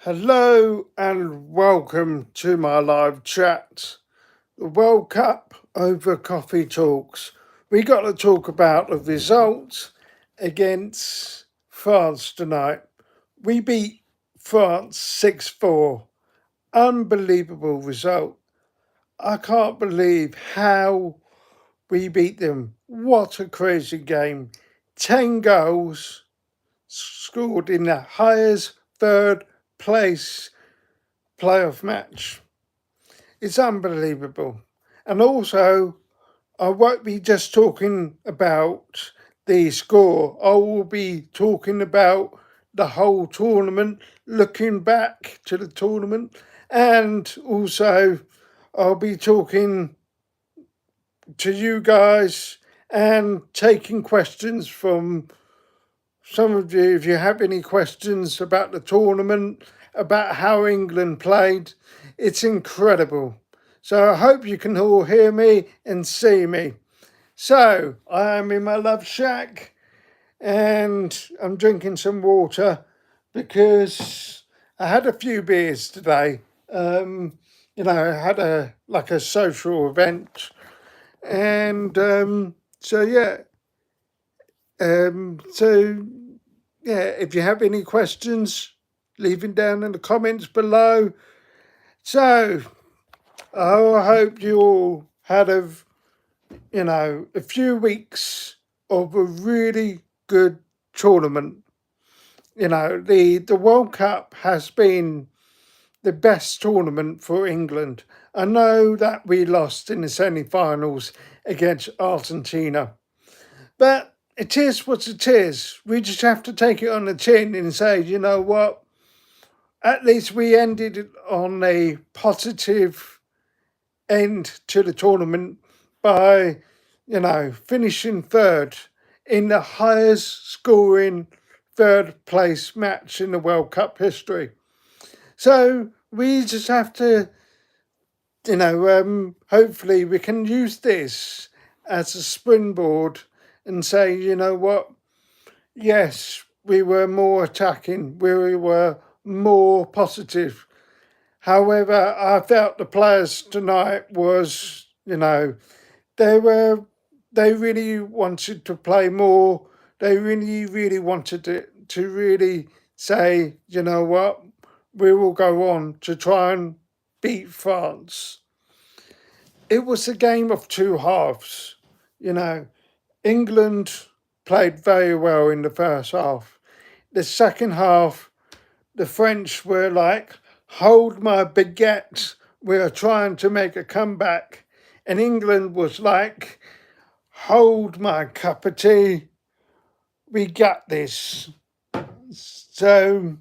Hello and welcome to my live chat. The World Cup over coffee talks. We got to talk about the results against France tonight. We beat France 6-4. Unbelievable result. I can't believe how we beat them. What a crazy game. 10 goals scored in the highest third place playoff match. It's unbelievable. And also, I won't be just talking about the score, I will be talking about the whole tournament, looking back to the tournament, and also I'll be talking to you guys and taking questions from some of you. If you have any questions about the tournament, about how England played, it's incredible. So I hope you can all hear me and see me. So I am in my love shack and I'm drinking some water because I had a few beers today. I had a social event, and so yeah, so yeah. If you have any questions, leave them down in the comments below. So I hope you all had a few weeks of a really good tournament. The World Cup has been the best tournament for England. I know that we lost in the semi-finals against Argentina, but it is what it is. We just have to take it on the chin and say, you know what? At least we ended it on a positive end to the tournament by, finishing third in the highest scoring third place match in the World Cup history. So we just have to, hopefully we can use this as a springboard and say, you know what? Yes, we were more attacking, we were more positive. However, I felt the players tonight was, they were they really wanted to play more. They really, really wanted to really say, you know what, we will go on to try and beat France. It was a game of two halves. You know, England played very well in the first half. The second half, the French were like, hold my baguette, we are trying to make a comeback. And England was like, hold my cup of tea, we got this. So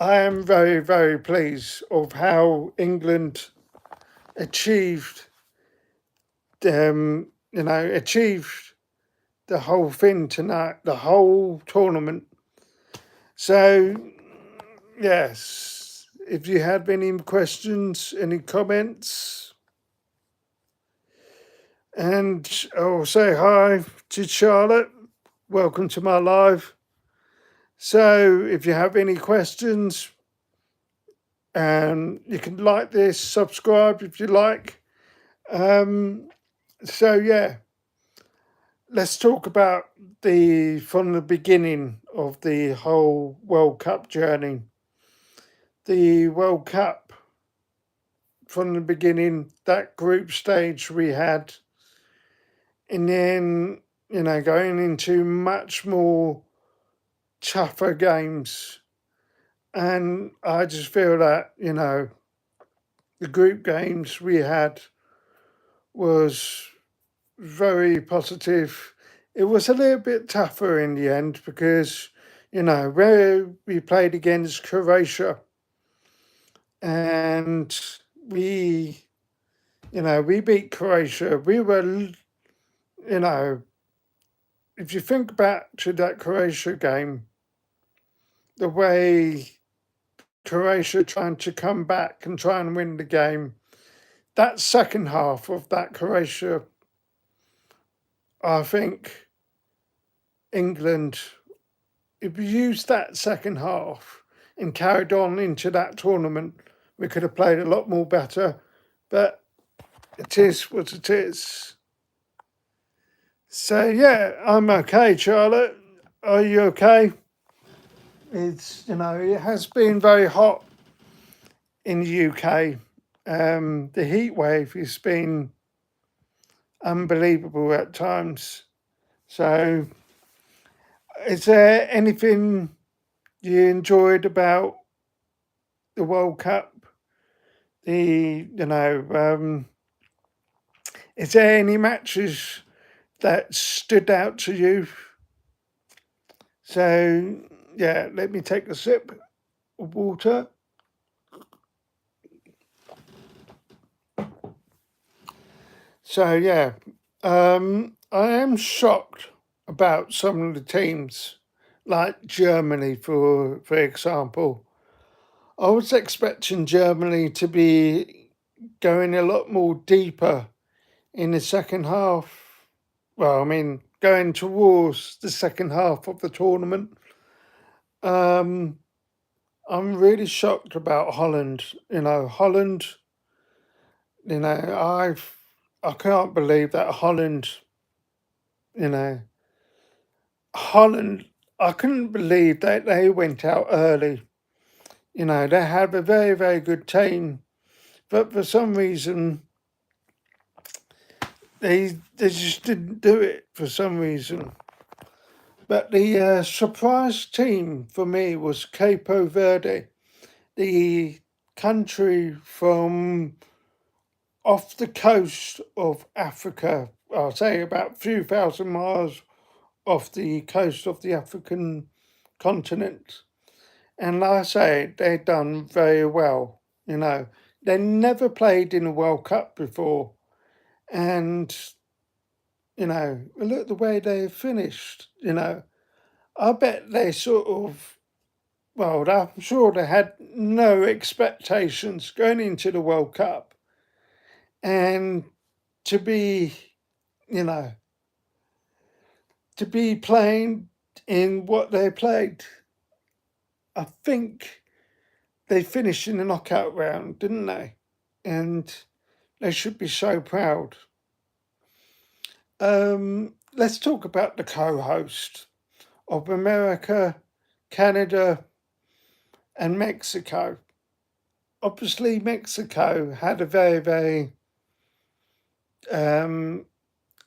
I am very, very pleased of how England achieved, achieved the whole thing tonight, the whole tournament. So yes, if you have any questions, any comments, and I'll say hi to Charlotte. Welcome to my live. So if you have any questions, and you can like this, subscribe if you like. So yeah, let's talk about from the beginning of the whole World Cup journey. The World Cup, from the beginning, that group stage we had, and then going into much more tougher games. And I just feel that the group games we had was very positive. It was a little bit tougher in the end because, where we played against Croatia, and we, we beat Croatia. We were, if you think back to that Croatia game, the way Croatia trying to come back and try and win the game, that second half of that Croatia, I think England, if we use that second half, and carried on into that tournament. We could have played a lot more better, but it is what it is. So yeah, I'm okay, Charlotte. Are you okay? It's, it has been very hot in the UK. The heat wave has been unbelievable at times. So, is there anything you enjoyed about the World Cup? Is there any matches that stood out to you? So, yeah, let me take a sip of water. So, yeah, I am shocked about some of the teams, like Germany, for example. I was expecting Germany to be going a lot more deeper in the second half. Well, I mean, going towards the second half of the tournament. Um, I'm really shocked about Holland. Holland. You know, I can't believe that Holland. You know, Holland. I couldn't believe that they went out early. They had a very, very good team, but for some reason they just didn't do it for some reason. But the surprise team for me was Capo Verde, the country from off the coast of Africa. I'll say about a few thousand miles off the coast of the African continent. And like I say, they've done very well. They never played in a World Cup before. And, look at the way they finished. I bet they sort of, well, I'm sure they had no expectations going into the World Cup. And to be, you know, to be playing in what they played, I think they finished in the knockout round, didn't they? And they should be so proud. Let's talk about the co-host of America, Canada, and Mexico. Obviously, Mexico had a very, very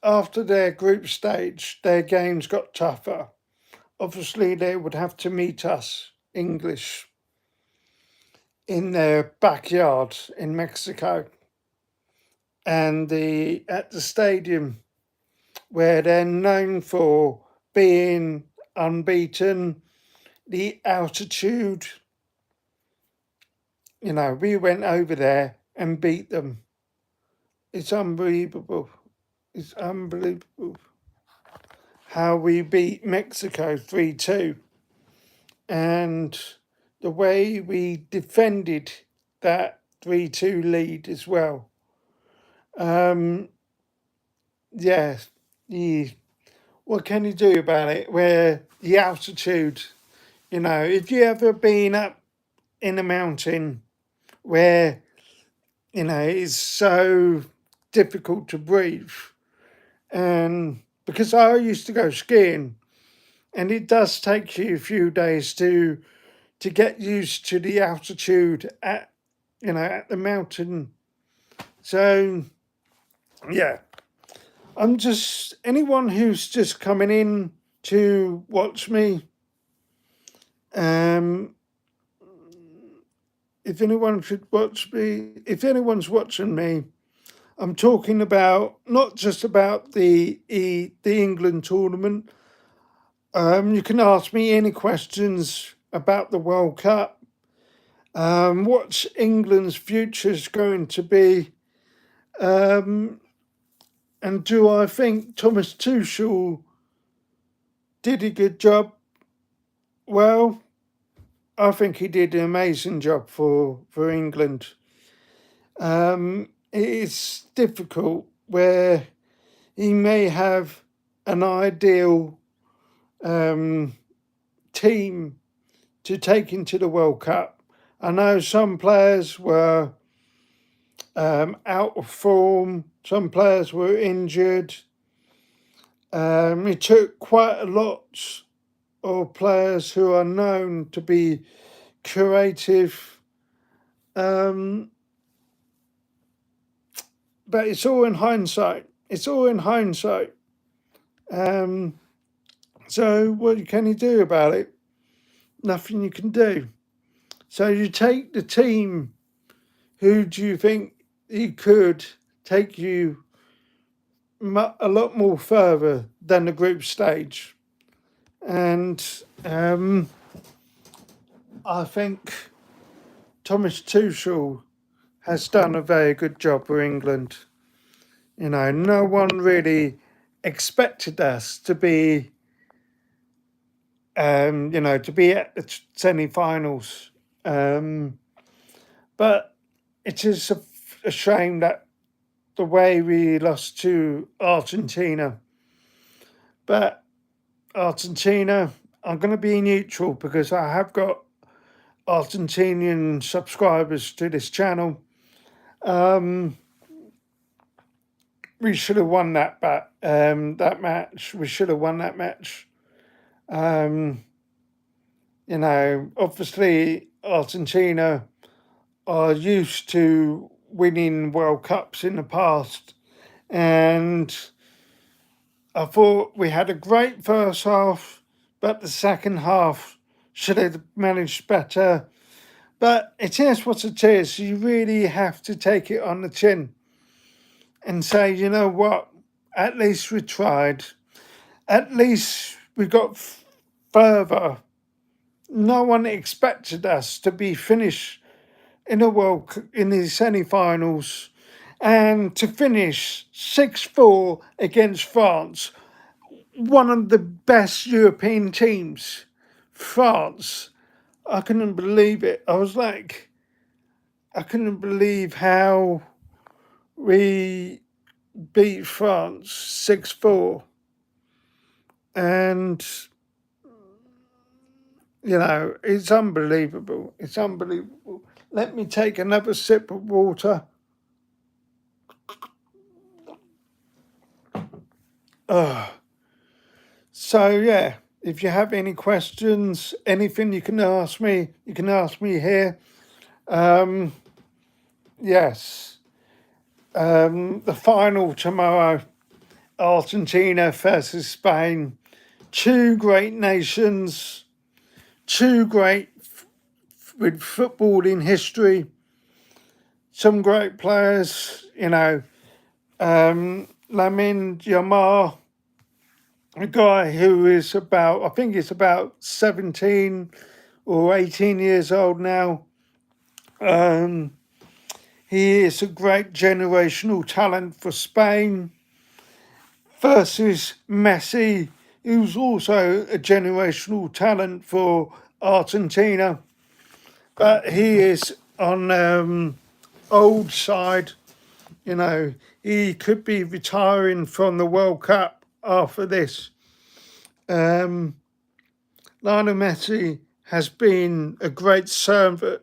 after their group stage, their games got tougher. Obviously, they would have to meet us, English, in their backyard in Mexico, and at the stadium where they're known for being unbeaten, the altitude. We went over there and beat them. It's unbelievable. It's unbelievable how we beat Mexico 3-2. And the way we defended that 3-2 lead as well. Yeah, what can you do about it? Where the altitude, if you ever been up in a mountain where, it's so difficult to breathe. And because I used to go skiing, and it does take you a few days to get used to the altitude at the mountain. So yeah, I'm just anyone who's just coming in to watch me. If anyone should watch me, if anyone's watching me, I'm talking about not just about the England tournament. You can ask me any questions about the World Cup. What's England's future's going to be? And do I think Thomas Tuchel did a good job? Well, I think he did an amazing job for England. It's difficult where he may have an ideal team to take into the World Cup. I know some players were out of form, some players were injured. It took quite a lot of players who are known to be creative, but it's all in hindsight. It's all in hindsight. So what can you do about it? Nothing you can do. So you take the team. Who do you think he could take you a lot more further than the group stage? And I think Thomas Tuchel has done a very good job for England. You know, no one really expected us to be, to be at the semi-finals. But it is a shame that the way we lost to Argentina. But Argentina, I'm going to be neutral because I have got Argentinian subscribers to this channel. We should have won that match. We should have won that match. Obviously Argentina are used to winning World Cups in the past, and I thought we had a great first half, but the second half should have managed better. But it is what it is. You really have to take it on the chin and say, you know what, at least we tried. At least we got further. No one expected us to be finished in the semi-finals and to finish 6-4 against France, one of the best European teams. France, I couldn't believe it. I couldn't believe how we beat France 6-4. And, it's unbelievable. It's unbelievable. Let me take another sip of water. So, yeah, if you have any questions, anything you can ask me here. Yes. The final tomorrow, Argentina versus Spain. Two great nations, two great with footballing history, some great players, Lamine Yamal, a guy who is I think he's about 17 or 18 years old now. He is a great generational talent for Spain versus Messi, who's also a generational talent for Argentina. But he is on old side. He could be retiring from the World Cup after this. Lionel Messi has been a great servant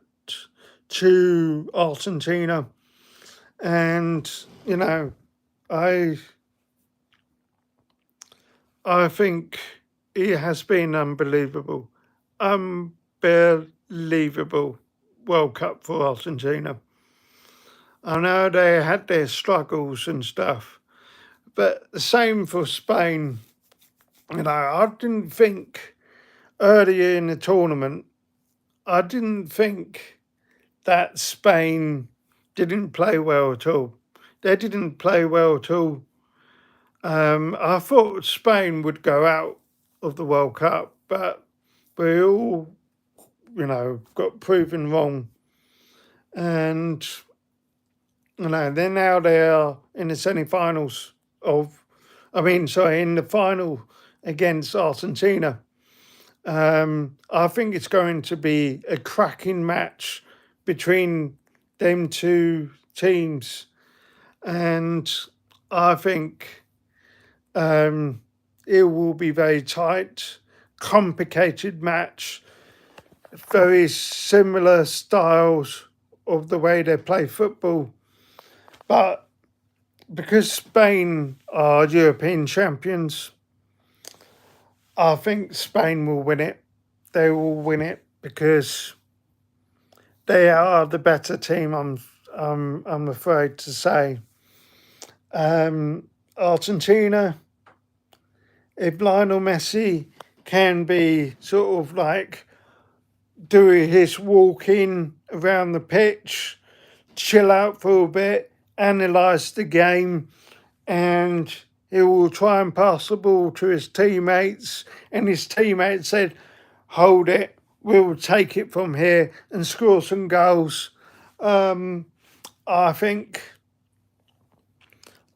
to Argentina, and I think he has been unbelievable World Cup for Argentina. I know they had their struggles and stuff, but the same for Spain. I didn't think earlier in the tournament, I didn't think that Spain didn't play well at all. They didn't play well at all. I thought Spain would go out of the World Cup, but we all, got proven wrong. And, then now they are in the semi-finals in the final against Argentina. I think it's going to be a cracking match between them two teams. And I think it will be very tight, complicated match. very similar styles of the way they play football. But because Spain are European champions, I think Spain will win it. They will win it because they are the better team. I'm afraid to say. Argentina, if Lionel Messi can be sort of like doing his walking around the pitch, chill out for a bit, analyse the game, and he will try and pass the ball to his teammates. And his teammates said, "Hold it, we'll take it from here and score some goals." Um, I think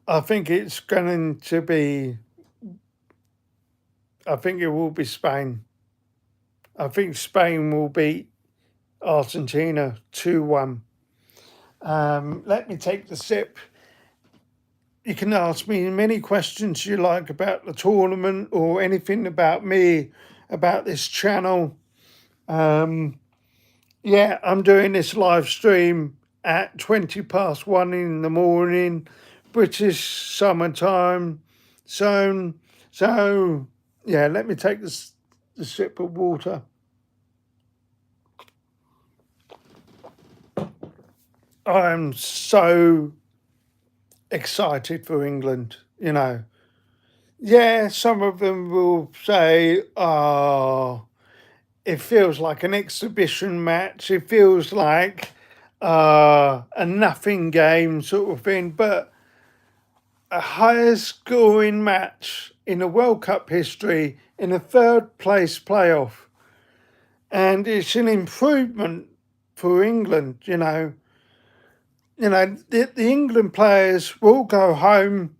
it's going to be. I think it will be Spain. I think Spain will beat Argentina 2-1. Let me take the sip. You can ask me many questions you like about the tournament or anything about me, about this channel. Yeah, I'm doing this live stream at 1 in the morning, British summertime zone. So, yeah, let me take the sip of water. I'm so excited for England, you know. Yeah, some of them will say, oh, it feels like an exhibition match. It feels like a nothing game sort of thing. But a highest scoring match in the World Cup history in a third place playoff. And it's an improvement for England, you know. The England players will go home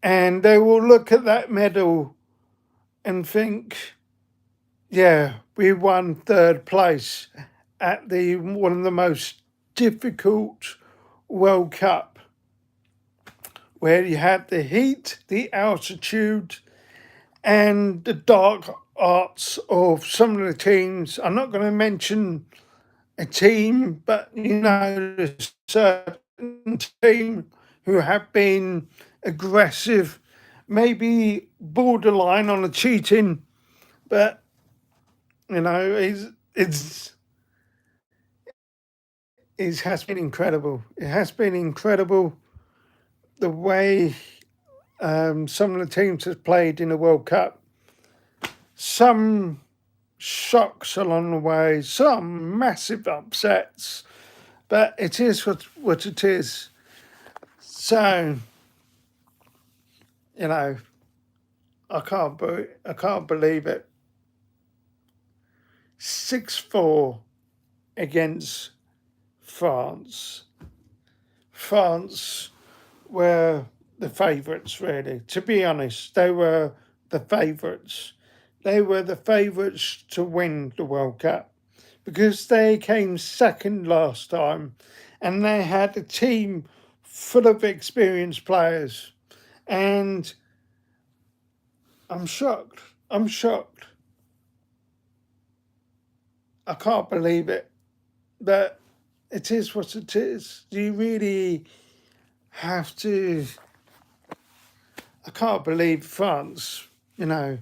and they will look at that medal and think, yeah, we won third place at the one of the most difficult World Cup, where you had the heat, the altitude, and the dark arts of some of the teams. I'm not going to mention a team, but you know, a certain team who have been aggressive, maybe borderline on the cheating, but you know, it has been incredible. It has been incredible the way some of the teams have played in the World Cup. Some shocks along the way, some massive upsets, but it is what it is. So, you know, I can't believe it. 6-4 against France. France were the favourites, really. To be honest, they were the favourites. They were the favourites to win the World Cup because they came second last time and they had a team full of experienced players. And I'm shocked. I'm shocked. I can't believe it. But it is what it is. You really have to. I can't believe France, you know.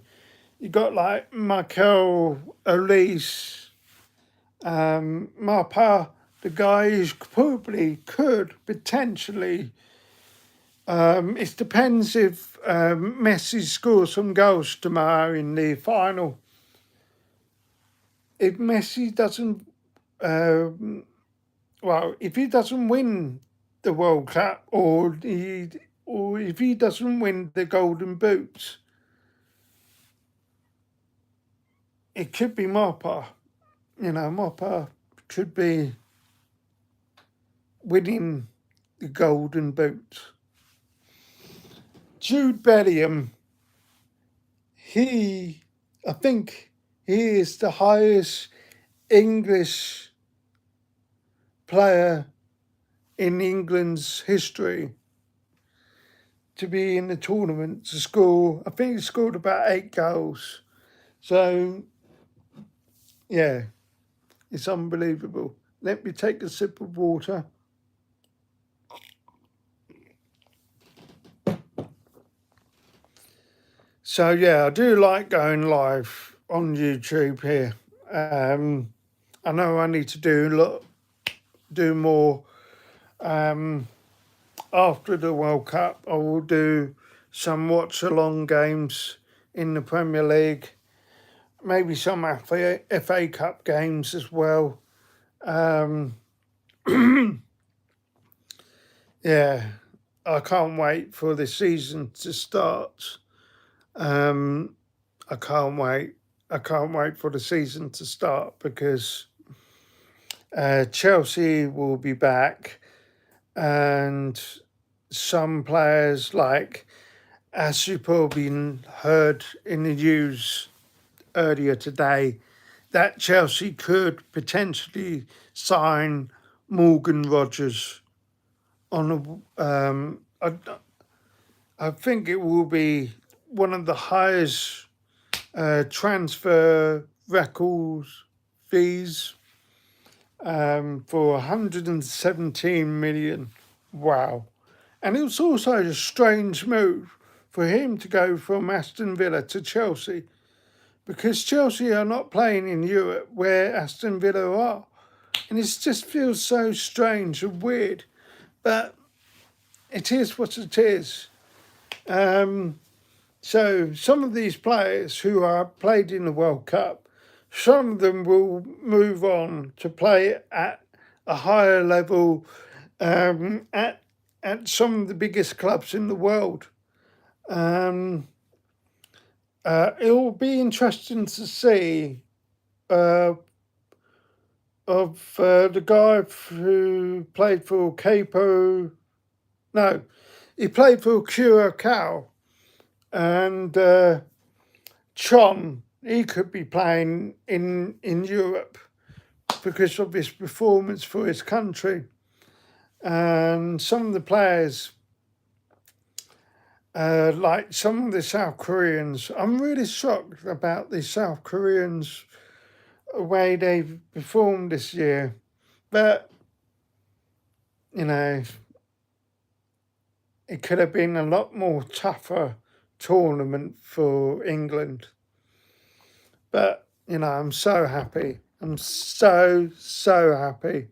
You got like Michael Olise, Marpa, the guy who probably could potentially. It depends if Messi scores some goals tomorrow in the final. If Messi doesn't, if he doesn't win the World Cup, or if he doesn't win the Golden Boots, it could be Marpa. You know, Marpa could be winning the Golden Boot. Jude Bellingham, I think he is the highest English player in England's history to be in the tournament to score. I think he scored about 8 goals. So, yeah, It's unbelievable. Let me take a sip of water. So yeah, I do like going live on YouTube here. I know I need to do more. After the World Cup, I will do some watch-along games in the Premier League, maybe some FA Cup games as well. Yeah, I can't wait for the season to start. I can't wait. I can't wait for the season to start because Chelsea will be back, and some players, like, as you probably heard in the news earlier today, that Chelsea could potentially sign Morgan Rogers on I think it will be one of the highest transfer records fees for 117 million. Wow. And it was also a strange move for him to go from Aston Villa to Chelsea, because Chelsea are not playing in Europe where Aston Villa are. And it just feels so strange and weird. But it is what it is. So some of these players who are played in the World Cup, some of them will move on to play at a higher level at some of the biggest clubs in the world. It will be interesting to see the guy who played for Capo. No, he played for Curacao, and Chon. He could be playing in Europe because of his performance for his country. And some of the players, like some of the South Koreans, I'm really shocked about the South Koreans, the way they've performed this year. But, you know, it could have been a lot more tougher tournament for England. But, you know, I'm so happy. I'm so happy.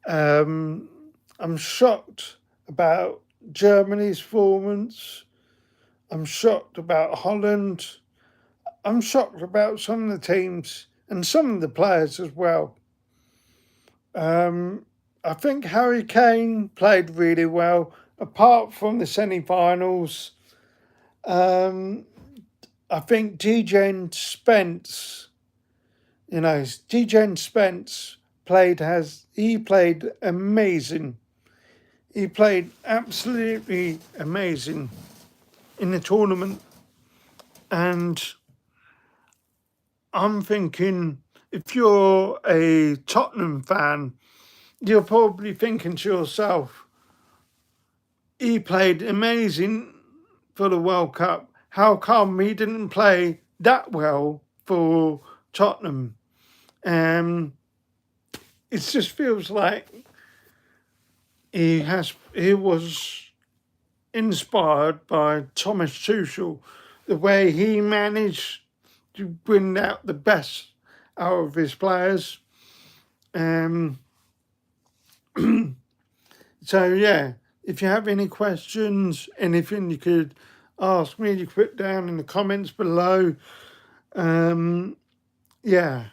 I'm shocked about Germany's performance. I'm shocked about Holland. I'm shocked about some of the teams and some of the players as well. I think Harry Kane played really well, apart from the semi-finals. I think Dejan Spence, Dejan Spence played amazing. He played absolutely amazing in the tournament. And I'm thinking, if you're a Tottenham fan, you're probably thinking to yourself, he played amazing for the World Cup. How come he didn't play that well for Tottenham? It just feels like he was inspired by Thomas Tuchel, the way he managed to bring out the best out of his players. So yeah, if you have any questions, anything you could ask me, you put down in the comments below. Yeah,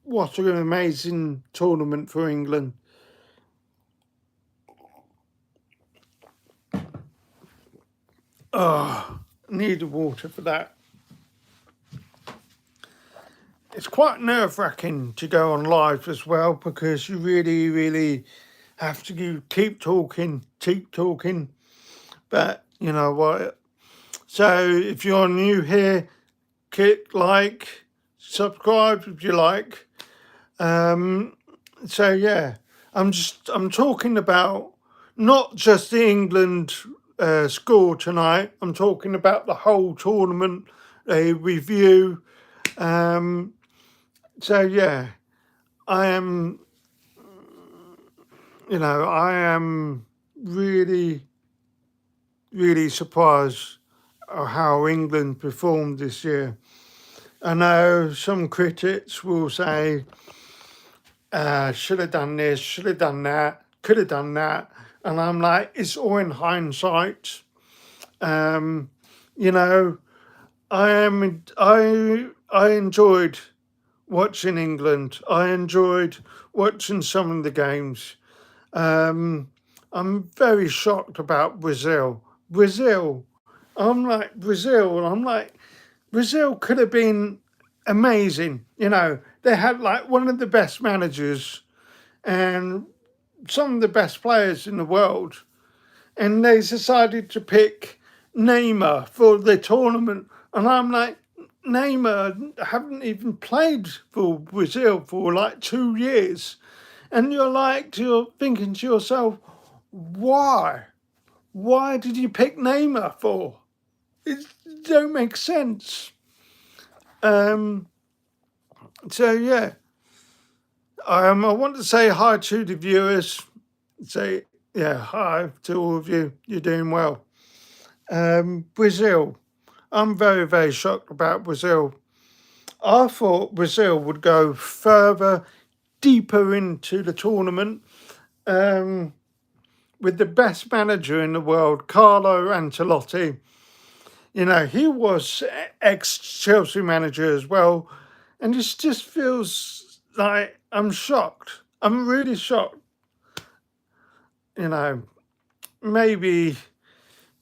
what an amazing tournament for England. Oh, need water for that. It's quite nerve-wracking to go on live as well, because you really have to keep talking. But you know what? So if you're new here, click like, subscribe if you like. So yeah, I'm talking about not just the England score tonight. I'm talking about the whole tournament, a review. So yeah, I am, I am really, really surprised at how England performed this year. I know some critics will say, should have done this, should have done that, could have done that. And I'm like, it's all in hindsight. Um, you know, I enjoyed watching England. I enjoyed watching some of the games. I'm very shocked about Brazil. I'm like, Brazil could have been amazing. They had like one of the best managers and some of the best players in the world. And they decided to pick Neymar for the tournament. And I'm like, Neymar haven't even played for Brazil for like 2 years. And you're thinking to yourself, why? Why did you pick Neymar for? It don't make sense. So yeah, I want to say hi to the viewers. Say hi to all of you. You're doing well. Brazil. I'm very, very shocked about Brazil. I thought Brazil would go further, deeper into the tournament. With the best manager in the world, Carlo Ancelotti. He was ex-Chelsea manager as well. And it just feels like I'm shocked. I'm really shocked. Maybe,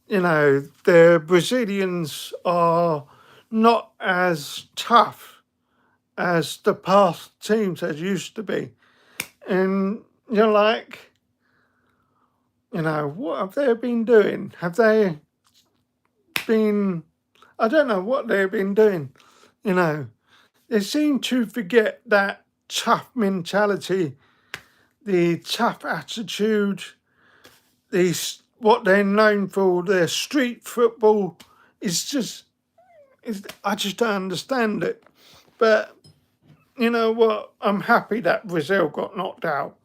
the Brazilians are not as tough as the past teams as used to be. And you're like, what have they been doing? Have they been, I don't know what they've been doing. They seem to forget that tough mentality, the tough attitude, what they're known for, their street football. I just don't understand it. But you know what? I'm happy that Brazil got knocked out.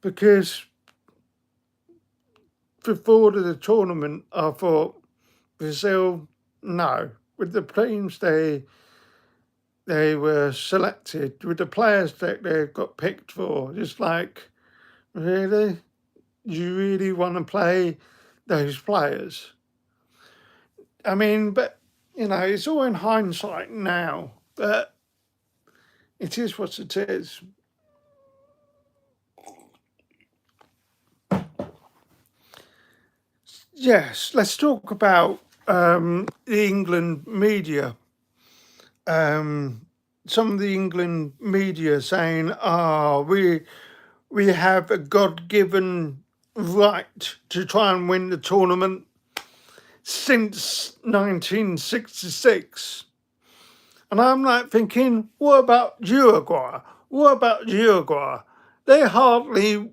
Because before the tournament, I thought Brazil, no. With the teams they were selected, with the players that they got picked for, just like, really? You really want to play those players? I mean, but, it's all in hindsight now. But it is what it is. Yes, let's talk about the England media. Some of the England media saying, we have a God-given right to try and win the tournament since 1966. And I'm like thinking, what about Uruguay? What about Uruguay? They hardly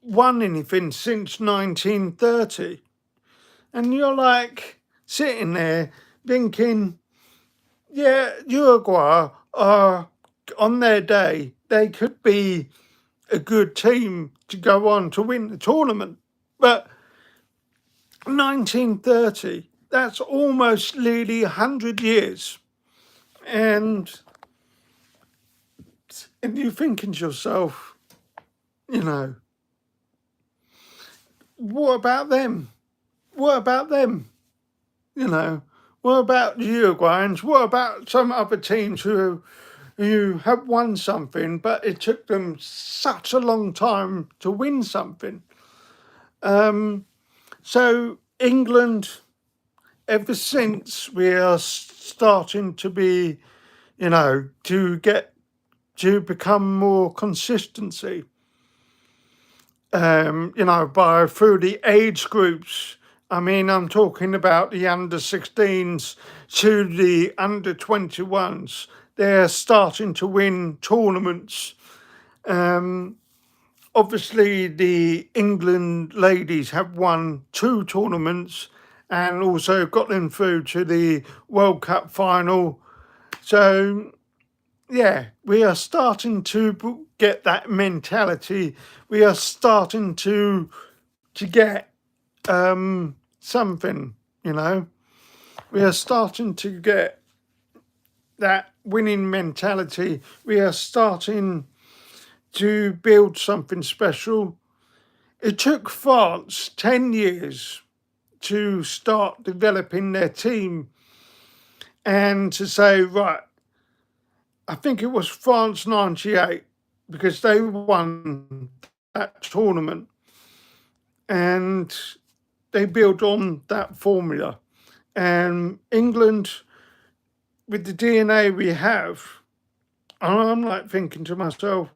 won anything since 1930. And you're like sitting there thinking, yeah, Uruguay are on their day, they could be a good team to go on to win the tournament. But 1930, that's almost nearly 100 years. And you're thinking to yourself, what about them? What about them? What about the Uruguayans? What about some other teams who have won something, but it took them such a long time to win something? So England, ever since we are starting to be, to become more consistency, through the age groups. I mean, I'm talking about the under 16s to the under 21s. They're starting to win tournaments. Obviously, the England ladies have won 2 tournaments and also got them through to the World Cup final. So, yeah, we are starting to get that mentality. We are starting to get something, you know. We are starting to get that winning mentality. We are starting to build something special. It took France 10 years to start developing their team and to say, right, I think it was France 98 because they won that tournament and they built on that formula. And England, with the DNA we have, and I'm like thinking to myself,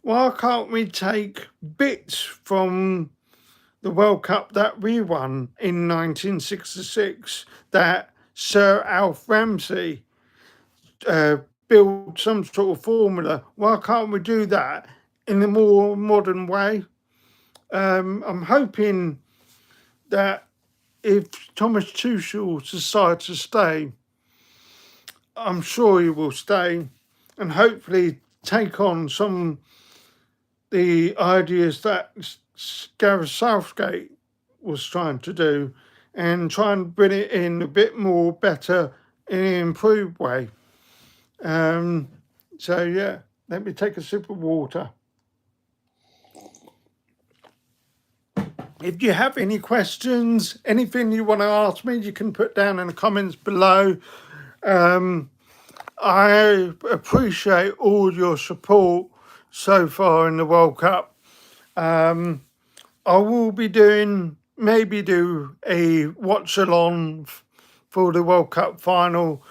why can't we take bits from the World Cup that we won in 1966 that Sir Alf Ramsey uh, built some sort of formula? Why can't we do that in a more modern way? I'm hoping that if Thomas Tuchel decides to stay, I'm sure he will stay and hopefully take on some the ideas that Gareth Southgate was trying to do and try and bring it in a bit more better in an improved way. So yeah, let me take a sip of water. If you have any questions, anything you want to ask me, you can put down in the comments below. I appreciate all your support so far in the World Cup. I will be maybe do a watch along for the World Cup final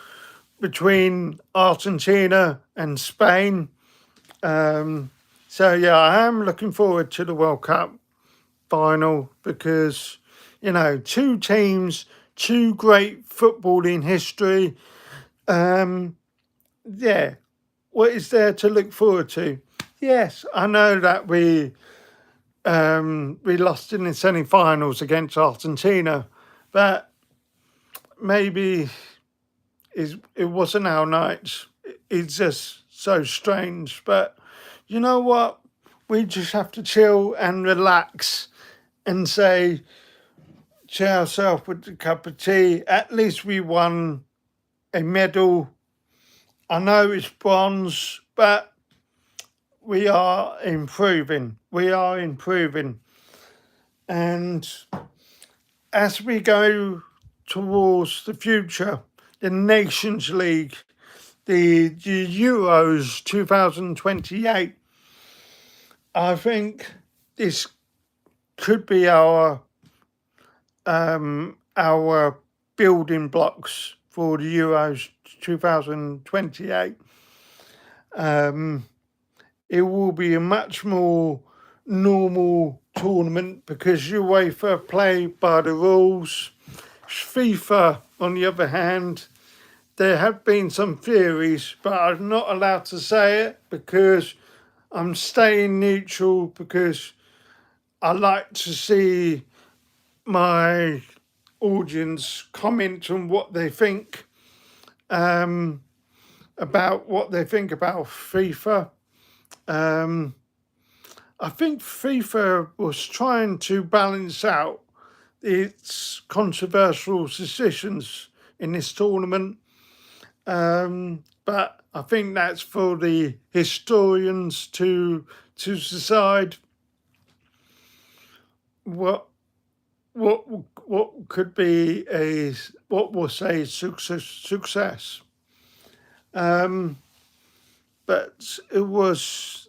between Argentina and Spain. So yeah, I am looking forward to the World Cup final because, you know, two teams, two great footballing history. Yeah, what is there to look forward to? Yes, I know that we lost in the semi-finals against Argentina, but maybe it wasn't our night. It's just so strange. But you know what? We just have to chill and relax and say to ourselves with a cup of tea, at least we won a medal. I know it's bronze, but we are improving. We are improving. And as we go towards the future, the Nations League, the Euros 2028, I think this could be our building blocks for the Euros 2028. It will be a much more normal tournament because UEFA play by the rules. FIFA, on the other hand, there have been some theories, but I'm not allowed to say it because I'm staying neutral because I like to see my audience comment on what they think about FIFA. I think FIFA was trying to balance out its controversial decisions in this tournament. But I think that's for the historians to decide what could be what was a success. But it was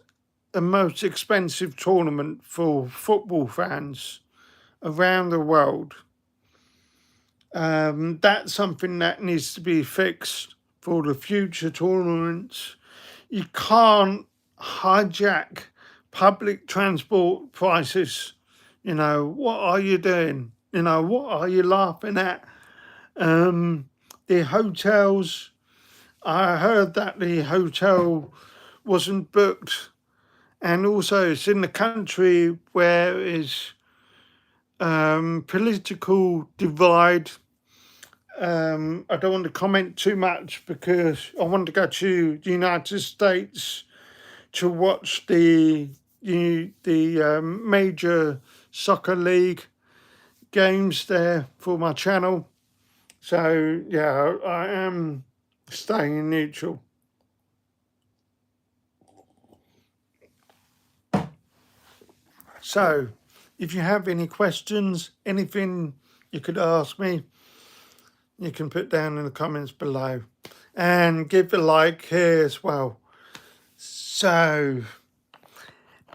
the most expensive tournament for football fans around the world. That's something that needs to be fixed for the future tournaments. You can't hijack public transport prices. You know, what are you doing? You know, what are you laughing at? The hotels, I heard that the hotel wasn't booked, and also it's in the country where is political divide. I don't want to comment too much because I want to go to the United States to watch the major soccer league games there for my channel. So yeah, I am staying neutral. So if you have any questions, anything you could ask me, you can put down in the comments below, and give a like here as well. So,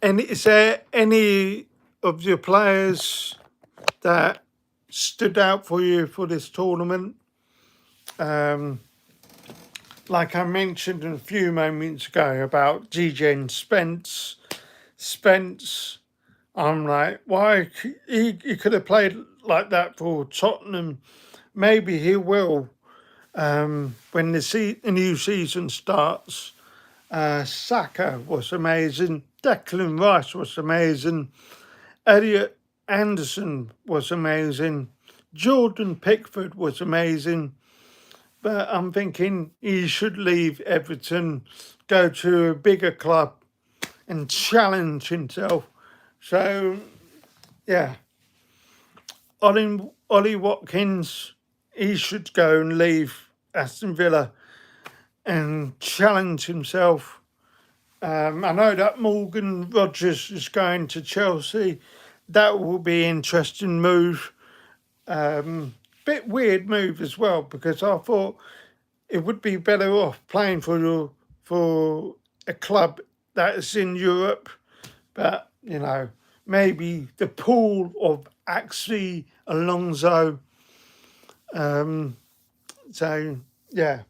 and is there any of your players that stood out for you for this tournament? Like I mentioned a few moments ago about G.J. Spence, I'm like, why he could have played like that for Tottenham? Maybe he will when the new season starts. Saka was amazing. Declan Rice was amazing. Elliot Anderson was amazing. Jordan Pickford was amazing. But I'm thinking he should leave Everton, go to a bigger club and challenge himself. So, yeah, Ollie Watkins, he should go and leave Aston Villa and challenge himself. I know that Morgan Rogers is going to Chelsea. That will be an interesting move. Bit weird move as well, because I thought it would be better off playing for a club that is in Europe. But, you know, maybe the pool of Axie Alonso. So, yeah.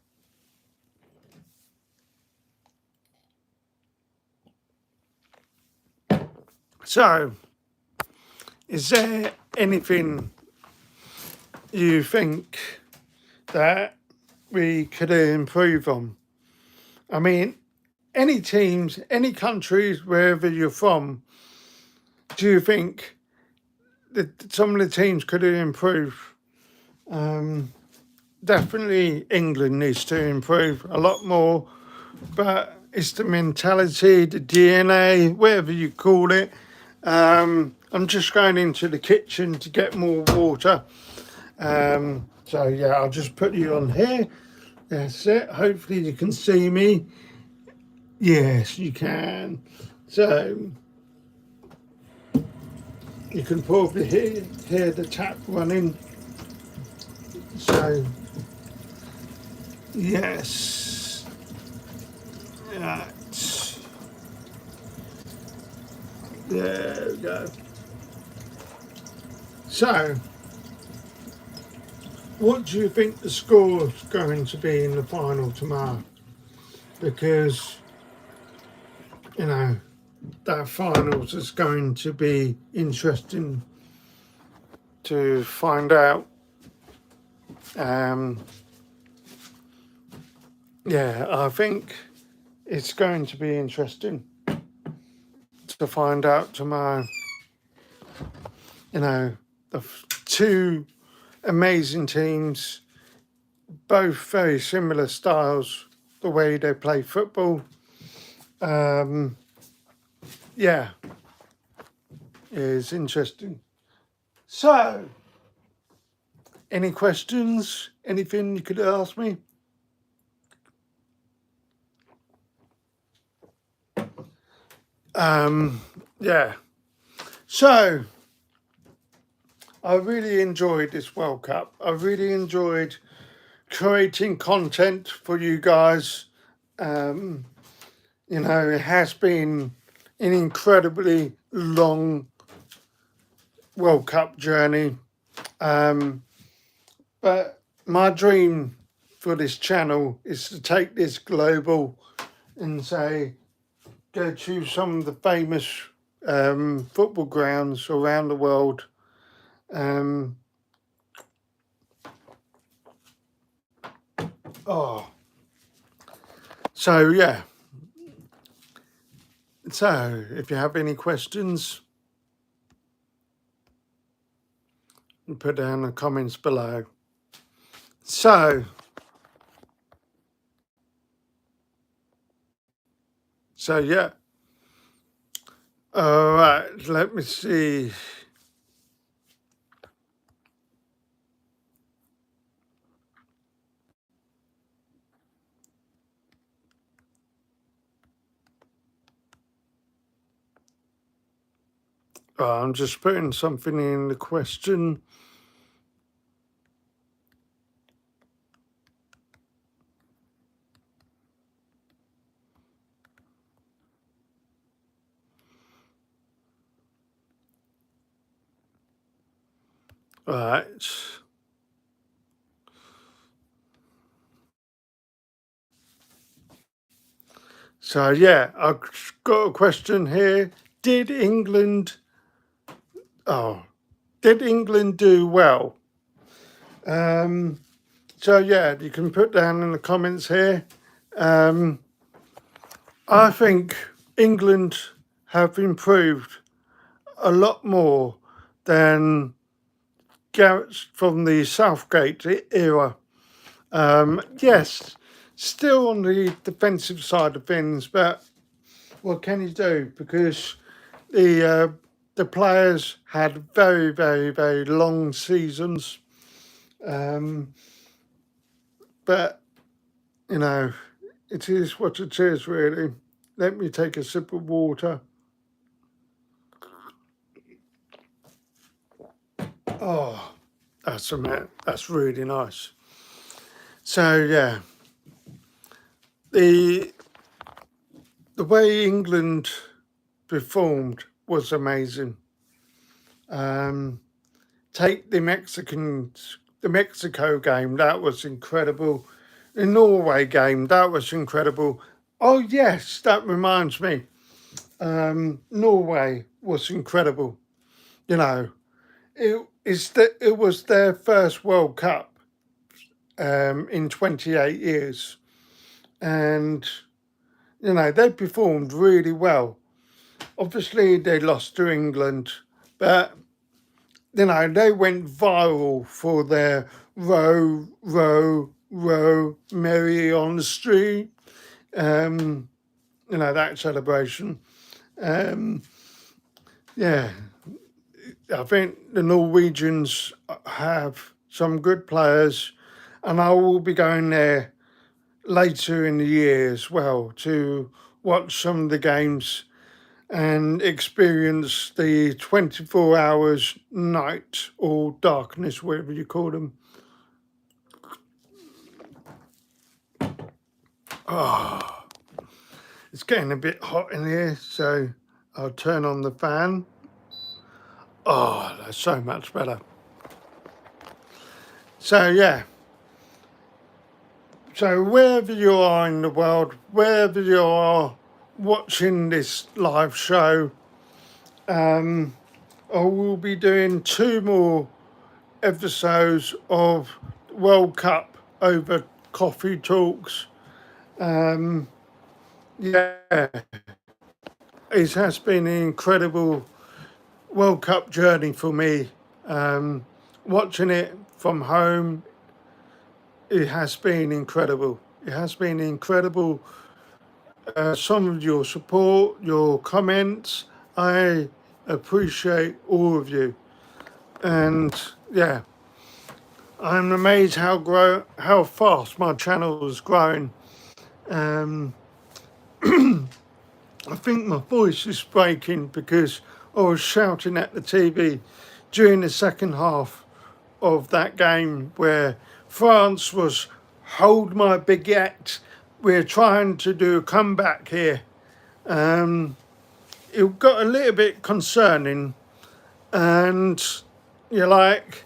So, is there anything you think that we could improve on? I mean, any teams, any countries, wherever you're from, do you think that some of the teams could improve? Definitely England needs to improve a lot more, but it's the mentality, the DNA, whatever you call it. I'm just going into the kitchen to get more water. So yeah, I'll just put you on here. That's it. Hopefully you can see me. Yes, you can. So you can probably hear the tap running. So yes. Right. There we go. So, what do you think the score is going to be in the final tomorrow? Because, you know, that finals is going to be interesting to find out. Yeah, I think it's going to be interesting to find out tomorrow. You know, the two amazing teams, both very similar styles, the way they play football. Yeah, it's interesting. So, any questions? Anything you could ask me? Yeah. So, I really enjoyed this World Cup. I really enjoyed creating content for you guys. You know, it has been an incredibly long World Cup journey. But my dream for this channel is to take this global and say, go to some of the famous football grounds around the world. So yeah. So if you have any questions, put down in the comments below. So yeah. All right, let me see. I'm just putting something in the question. All right. So yeah, I've got a question here. Did England do well? So yeah, you can put down in the comments here. I think England have improved a lot more than Garrett's from the Southgate era. Yes, still on the defensive side of things, but what can you do? Because the players had very, very, very long seasons. But you know, it is what it is, really. Let me take a sip of water. Oh, that's really nice. So yeah, the way England performed was amazing. Take the Mexico game, that was incredible. The Norway game, that was incredible. Oh yes, that reminds me. Norway was incredible. You know, it was their first World Cup in 28 years, and you know they performed really well. Obviously, they lost to England, but you know they went viral for their row, row, row, Mary on the street. You know that celebration. Yeah, I think the Norwegians have some good players, and I will be going there later in the year as well to watch some of the games and experience the 24 hours night or darkness, whatever you call them. It's getting a bit hot in here, so I'll turn on the fan. Oh, that's so much better. So, yeah. So, wherever you are in the world, wherever you are watching this live show, I will be doing 2 more episodes of World Cup over Coffee Talks. Yeah, it has been an incredible World Cup journey for me. Watching it from home, it has been incredible. It has been incredible. Some of your support, your comments, I appreciate all of you. And yeah, I'm amazed how fast my channel is growing. I think my voice is breaking because I was shouting at the TV during the second half of that game where France was hold my baguette. We're trying to do a comeback here. It got a little bit concerning, and you're like,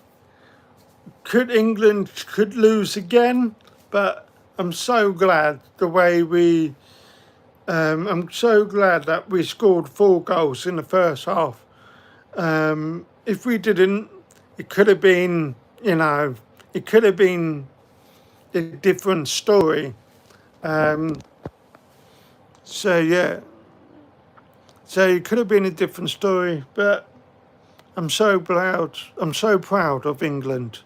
England could lose again, but I'm so glad the way I'm so glad that we scored 4 goals in the first half. If we didn't, it could have been, you know, it could have been a different story. So yeah, so it could have been a different story, but I'm so proud. I'm so proud of England.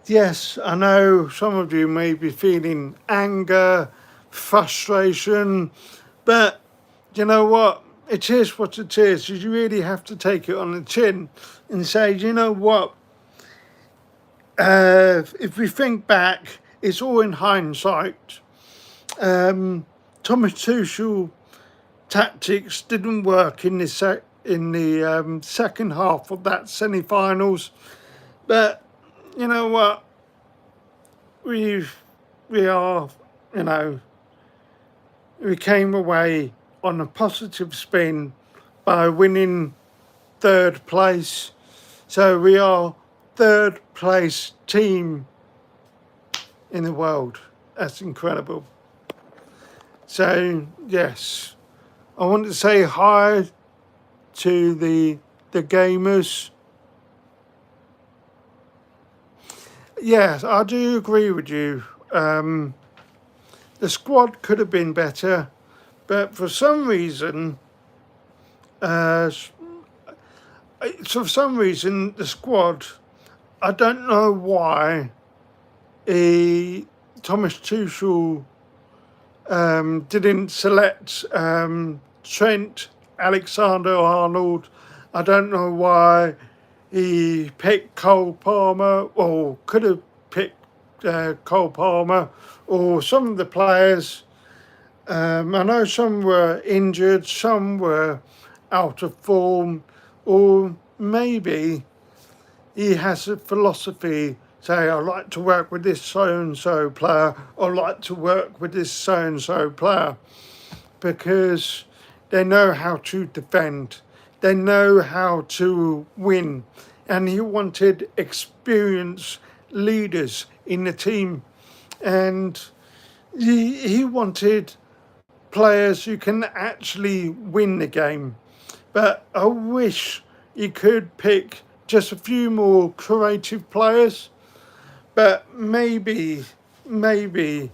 Yes, I know some of you may be feeling anger, frustration, but you know what? It is what it is. You really have to take it on the chin and say, you know what? If we think back, it's all in hindsight. Thomas Tuchel tactics didn't work in the second half of that semi-finals, but you know what? We we are, you know, we came away on a positive spin by winning third place. So we are third place team in the world. That's incredible. So yes, I want to say hi to the gamers. Yes, I do agree with you. The squad could have been better, but for some reason, uh, the squad. I don't know why Thomas Tuchel didn't select Trent Alexander-Arnold. I don't know why he picked Cole Palmer, or could have picked Cole Palmer, or some of the players. I know some were injured, some were out of form, or maybe he has a philosophy. Say, I like to work with this so and so player, or like to work with this so and so player, because they know how to defend, they know how to win, and he wanted experienced leaders in the team, and he wanted players who can actually win the game. But I wish he could pick just a few more creative players. But maybe the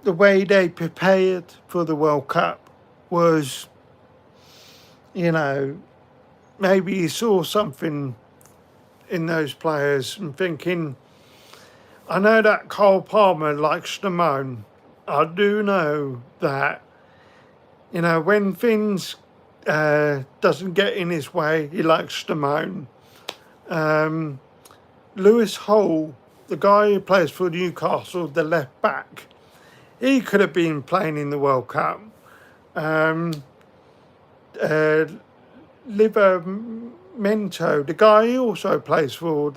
way they prepared for the World Cup was, you know, maybe he saw something in those players and thinking, I know that Cole Palmer likes to moan. I do know that, you know, when things doesn't get in his way, he likes to moan. Lewis Hall, the guy who plays for Newcastle, the left back, he could have been playing in the World Cup. Uh, Livramento, the guy who also plays for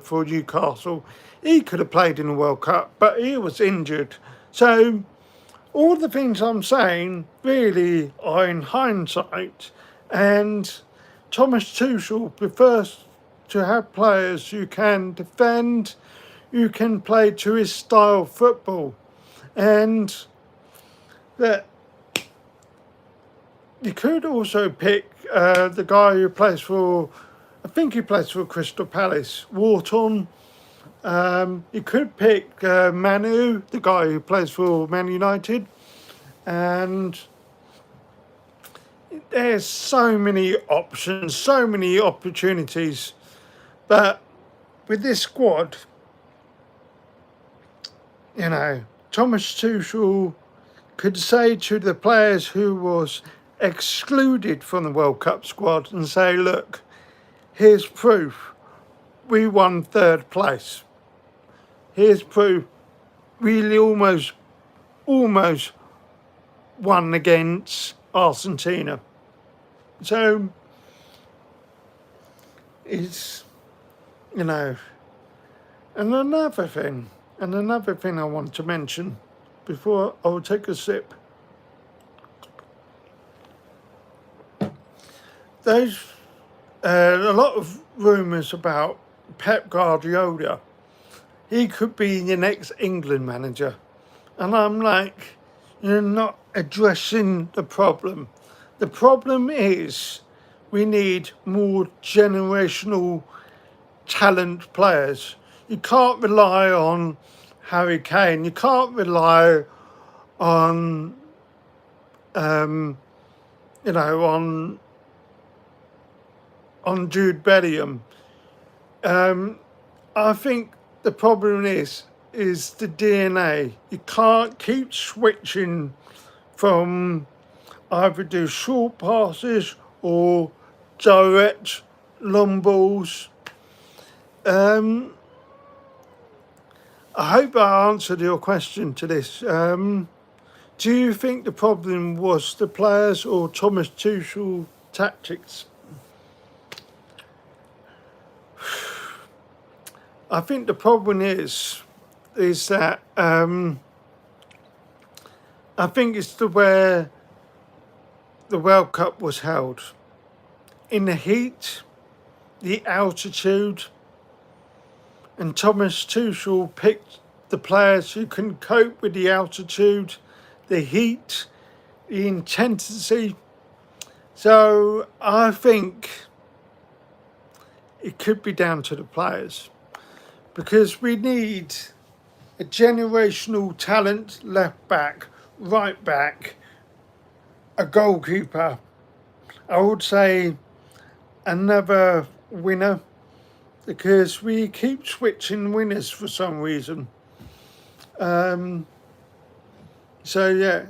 for Newcastle, he could have played in the World Cup, but he was injured. So all the things I'm saying really are in hindsight, and Thomas Tuchel prefers to have players who can defend, who can play to his style of football, and that you could also pick the guy who plays for, I think he plays for Crystal Palace, Wharton. You could pick Manu, the guy who plays for Man United, and there's so many options, so many opportunities. But with this squad, you know, Thomas Tuchel could say to the players who was excluded from the World Cup squad and say, look, here's proof. We won third place. Here's proof. We almost won against Argentina. So it's, you know, and another thing I want to mention before I'll take a sip. There's a lot of rumours about Pep Guardiola. He could be the next England manager. And I'm like, you're not addressing the problem. The problem is we need more generational talent players. You can't rely on Harry Kane. You can't rely on, you know, on Jude Bellingham. I think the problem is the DNA. You can't keep switching from either do short passes or direct long balls. I hope I answered your question to this. Do you think the problem was the players or Thomas Tuchel tactics? I think the problem is that I think it's the where the World Cup was held. In the heat, the altitude, and Thomas Tuchel picked the players who can cope with the altitude, the heat, the intensity. So I think it could be down to the players, because we need a generational talent left back, right back, a goalkeeper. I would say another winner, because we keep switching winners for some reason. So yeah.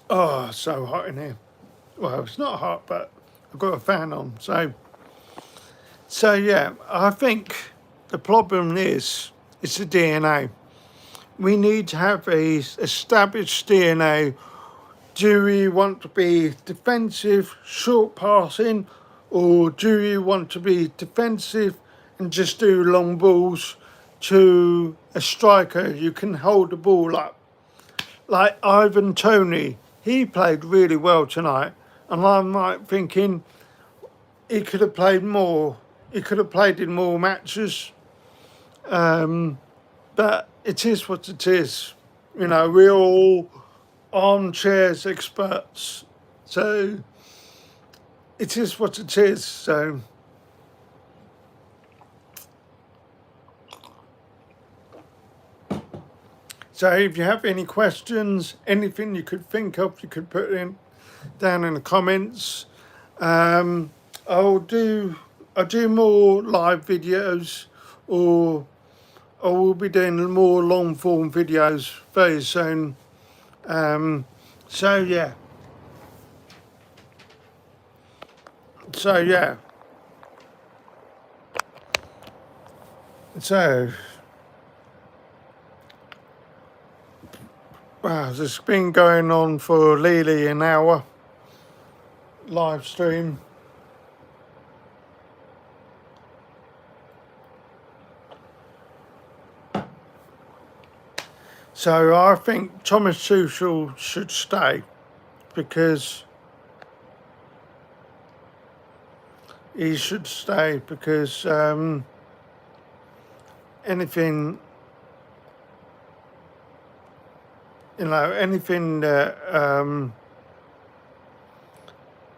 Oh, so hot in here. Well, it's not hot, but I've got a fan on. So yeah, I think the problem is it's the DNA. We need to have a established DNA. Do we want to be defensive, short passing, or do you want to be defensive and just do long balls to a striker who can hold the ball up? Like Ivan Toney, he played really well tonight, and I'm like thinking he could have played more. He could have played in more matches, but it is what it is. You know, we're all armchairs experts, so it is what it is. So if you have any questions, anything you could think of, you could put in down in the comments. I'll do more live videos, or I will be doing more long form videos very soon. So yeah. So wow, this has been going on for nearly an hour live stream. So I think Thomas Tuchel should stay, because he should stay because anything that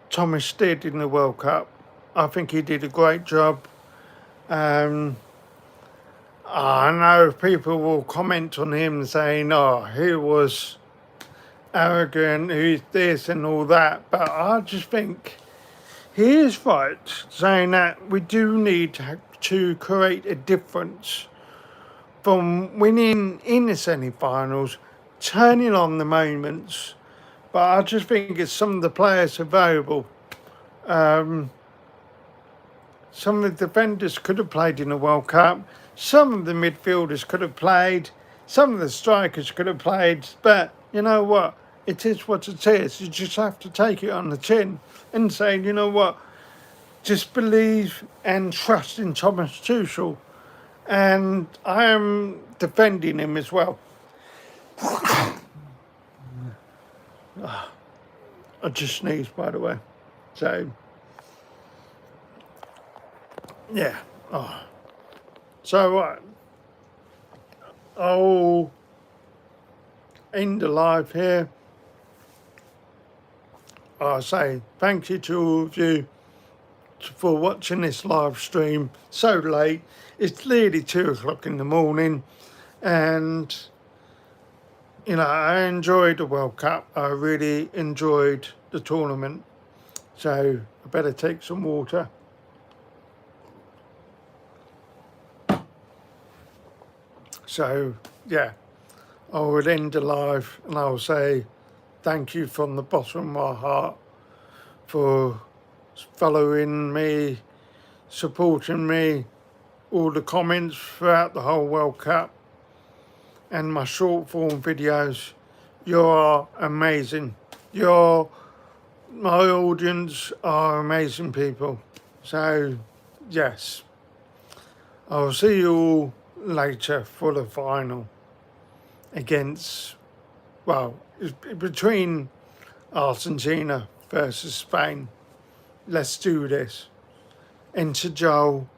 Thomas did in the World Cup, I think he did a great job. I know people will comment on him saying, oh, he was arrogant, who's this and all that, but I just think he is right saying that we do need to create a difference from winning in the semi-finals, turning on the moments, but I just think it's some of the players available. Some of the defenders could have played in the World Cup. Some of the midfielders could have played. Some of the strikers could have played. But you know what? It is what it is. You just have to take it on the chin and say, you know what? Just believe and trust in Thomas Tuchel. And I am defending him as well. I just sneezed, by the way. So yeah. Oh. So I'll end the live here. I say thank you to all of you for watching this live stream so late. It's nearly 2 o'clock in the morning, and I enjoyed the World Cup. I really enjoyed the tournament. So I better take some water. So yeah, I will end the live and I'll say thank you from the bottom of my heart for following me, supporting me, all the comments throughout the whole World Cup and my short form videos. You are amazing. My audience are amazing people. So yes, I'll see you all later for the final against, well, it's between Argentina versus Spain. Let's do this. Enter Joel.